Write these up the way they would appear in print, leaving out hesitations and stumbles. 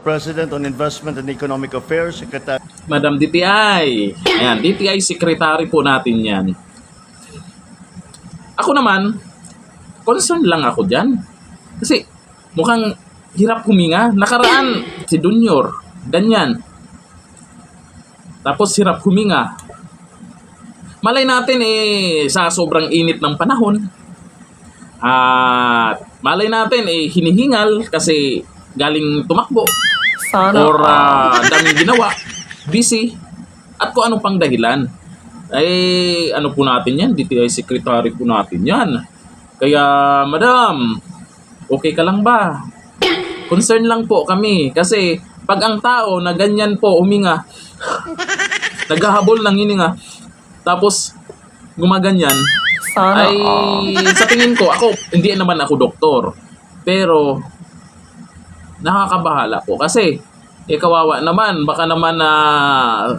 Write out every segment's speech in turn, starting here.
President on Investment and Economic Affairs, Secretary. Madam DTI. Ayan, DTI secretary po natin yan. Ako naman, concern lang ako dyan. Kasi mukhang hirap huminga. Nakaraan, si Junior, ganyan. Tapos hirap huminga. Malay natin sa sobrang init ng panahon. At malay natin hinihingal kasi galing tumakbo. Sana Or daming ginawa. Busy. At kung ano pang dahilan. Ano po natin yan? DTI secretary po natin yan. Kaya, madam, okay ka lang ba? Concern lang po kami. Kasi, pag ang tao na ganyan po huminga, naghahabol ng hininga, tapos gumaganyan, Sana sa tingin ko, hindi naman ako doktor. Pero, nakakabahala po. Kasi, kawawa naman. Baka naman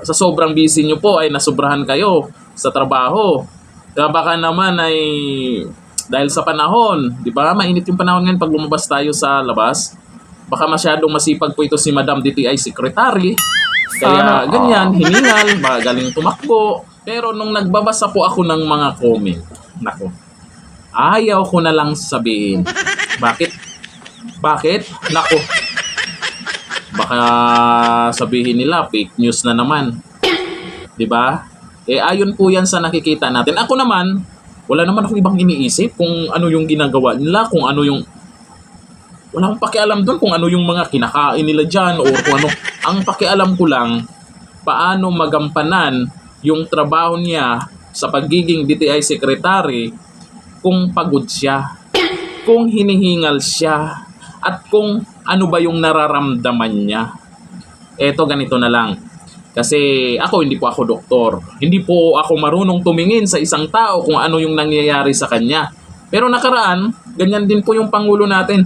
sa sobrang busy nyo po ay nasubrahan kayo sa trabaho. Kaya baka naman dahil sa panahon, di ba? Mainit yung panahon ngayon pag lumabas tayo sa labas. Baka masyadong masipag po ito si Madam DTI Secretary. Kaya ganyan, hiningal, galing tumakbo. Pero nung nagbabasa po ako ng mga comment, nako, ayaw ko na lang sabihin. Bakit? Nako, baka sabihin nila fake news na naman. 'Di ba? Ayon po 'yan sa nakikita natin. Ako naman, wala naman akong ibang iniisip kung ano yung ginagawa nila, kung ano yung wala akong pakialam doon kung ano yung mga kinakain nila diyan o kung ano. Ang pakialam ko lang paano magampanan yung trabaho niya sa pagiging DTI secretary kung pagod siya, kung hinihingal siya, at kung ano ba yung nararamdaman niya. Eto, ganito na lang. Kasi hindi po ako doktor. Hindi po ako marunong tumingin sa isang tao kung ano yung nangyayari sa kanya. Pero nakaraan, ganyan din po yung Pangulo natin.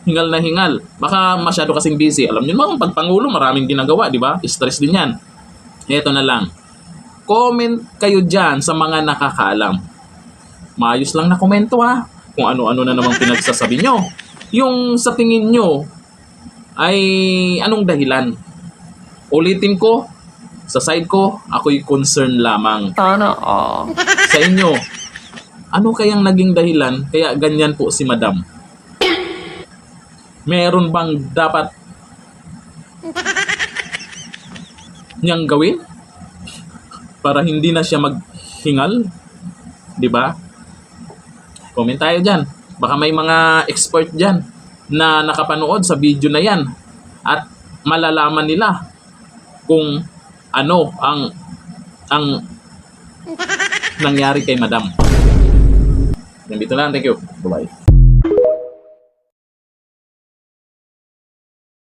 Hingal na hingal. Baka masyado kasing busy. Alam niyo naman, pag Pangulo, maraming ginagawa, di ba? Stress din yan. Eto na lang. Comment kayo dyan sa mga nakakaalam. Maayos lang na komento kung ano-ano na namang pinagsasabi nyo. Yung sa tingin nyo ay anong dahilan? Ulitin ko, sa side ko, ako'y concern lamang. Sana Sa inyo, ano kayang naging dahilan kaya ganyan po si Madam? Meron bang dapat niyang gawin para hindi na siya maghingal? 'Di ba? Comment tayo dyan. Baka may mga expert dyan na nakapanood sa video na yan at malalaman nila kung ano ang nangyari kay Madam. Nandito lang. Thank you. Bye-bye.